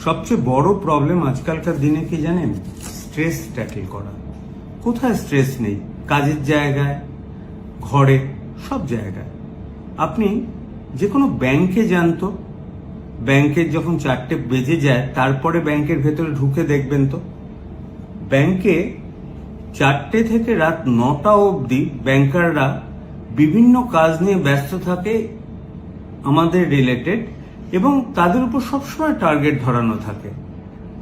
সবচেয়ে বড় প্রবলেম আজকালকার দিনে কি জানেন? স্ট্রেস ট্যাকেল করা। কোথায় স্ট্রেস নেই? কাজের জায়গায়, ঘরে, সব জায়গায়। আপনি যে কোনো ব্যাংকে যান তো, ব্যাংকের যখন 4টে বেজে যায় তারপরে ব্যাংকের ভেতরে ঢুকে দেখবেন তো, ব্যাংকে 4টে থেকে রাত 9টা অবধি ব্যাংকাররা বিভিন্ন কাজ নিয়ে ব্যস্ত থাকে আমাদের রিলেটেড, এবং তাদের উপর সবসময় টার্গেট ধরানো থাকে।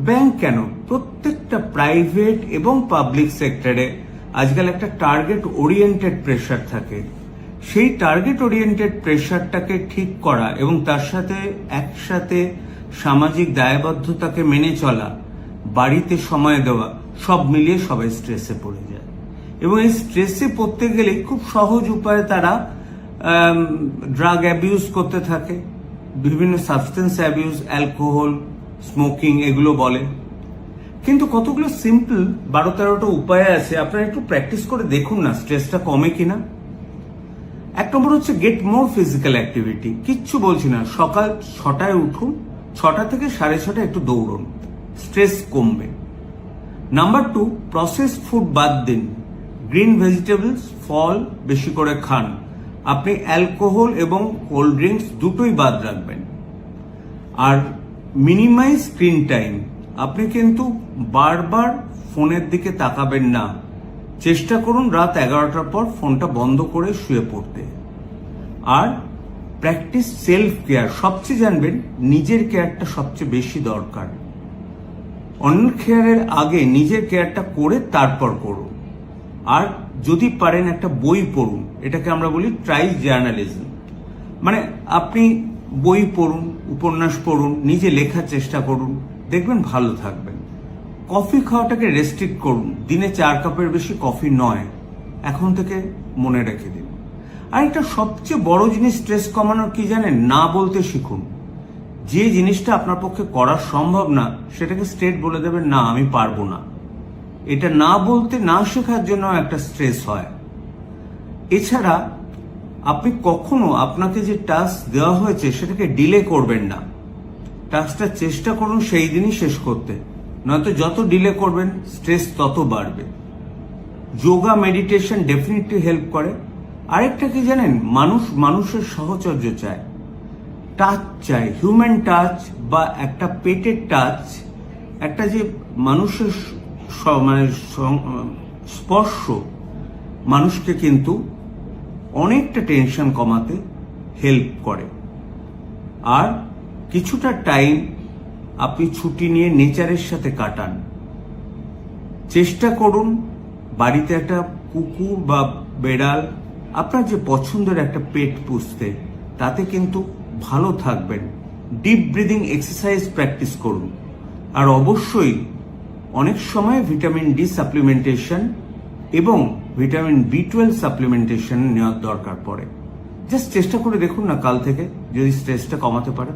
ব্যাংক কেন, প্রত্যেকটা প্রাইভেট এবং পাবলিক সেক্টরে আজকাল একটা টার্গেট ওরিয়েন্টেড প্রেশার থাকে। সেই টার্গেট ওরিয়েন্টেড প্রেশারটাকে ঠিক করা এবং তার সাথে একসাথে সামাজিক দায়বদ্ধতাকে মেনে চলা, বাড়িতে সময় দেওয়া, সব মিলিয়ে সবাই স্ট্রেসে পড়ে যায়। এবং এই স্ট্রেসে পড়তে গেলে খুব সহজ উপায়ে তারা ড্রাগ অ্যাবিউজ করতে থাকে, বিভিন্ন সাবস্টেন্স অ্যাবিউজ, অ্যালকোহল, স্মোকিং, এগুলো বলে। কিন্তু কতগুলো সিম্পল 12-13টা উপায় আছে, আপনারা একটু প্র্যাকটিস করে দেখুন না স্ট্রেসটা কমে কিনা। 1 নম্বর হচ্ছে গেট মোর ফিজিক্যাল অ্যাক্টিভিটি। কিচ্ছু বলছি না, সকাল 6টায় উঠুন, 6টা থেকে 6:30 একটু দৌড়ুন, স্ট্রেস কমবে। নাম্বার 2, প্রসেসড ফুড বাদ দিন, গ্রিন ভেজিটেবলস, ফল বেশি করে খান। আপনি অ্যালকোহল এবং কোল্ড ড্রিঙ্কস দুটোই বাদ রাখবেন। আর মিনিমাইজ স্ক্রিন টাইম, আপনি কিন্তু বারবার ফোনের দিকে তাকাবেন না, চেষ্টা করুন রাত 11টার পর ফোনটা বন্ধ করে শুয়ে পড়তে। আর প্র্যাকটিস সেলফ কেয়ার, সবচেয়ে জানবেন নিজের কেয়ারটা সবচেয়ে বেশি দরকার। অন্যের কেয়ারের আগে নিজের কেয়ারটা করে তারপর করুন। আর যদি পারেন একটা বই পড়ুন, এটাকে আমরা বলি ট্রাই জার্নালিজম। মানে আপনি বই পড়ুন, উপন্যাস পড়ুন, নিজে লেখার চেষ্টা করুন, দেখবেন ভালো থাকবেন। কফি খাওয়াটাকে রেস্ট্রিক্ট করুন, দিনে 4 কাপের বেশি কফি নয়, এখন থেকে মনে রেখে দিন। আর একটা সবচেয়ে বড় জিনিস স্ট্রেস কমানোর কি জানেন? না বলতে শিখুন। যে জিনিসটা আপনার পক্ষে করা সম্ভব না সেটাকে স্ট্রেট বলে দেবেন, না আমি পারবো না। এটা না বলতে না শেখার জন্য একটা স্ট্রেস হয়। এছাড়া আপনি কখনো আপনাকে যে টাস্ক দেওয়া হয়েছে সেটাকে ডিলে করবেন না, টাস্কটা চেষ্টা করুন সেই দিনই শেষ করতে, নয়তো যত ডিলে করবেন স্ট্রেস তত বাড়বে। যোগা, মেডিটেশন ডেফিনেটলি হেল্প করে। আরেকটা কি জানেন? মানুষের সাহচর্য চায়, টাচ চায়, হিউম্যান টাচ বা একটা পেটের টাচ, একটা যে মানুষের মানে স্পর্শ মানুষকে কিন্তু অনেকটা টেনশন কমাতে হেল্প করে। আর কিছুটা টাইম আপনি ছুটি নিয়ে নেচারের সাথে কাটান। চেষ্টা করুন বাড়িতে একটা কুকুর বা বেড়াল, আপনার যে পছন্দের একটা পেট পুষতে, তাতে কিন্তু ভালো থাকবেন। ডিপ ব্রিদিং এক্সারসাইজ প্র্যাকটিস করুন। আর অবশ্যই অনেক সময় ভিটামিন ডি সাপ্লিমেন্টেশন এবং ভিটামিন B12 সাপ্লিমেন্টেশন নেওয়ার দরকার পড়ে। জাস্ট চেষ্টা করে দেখুন না কাল থেকে, যদি স্ট্রেসটা কমাতে পারে।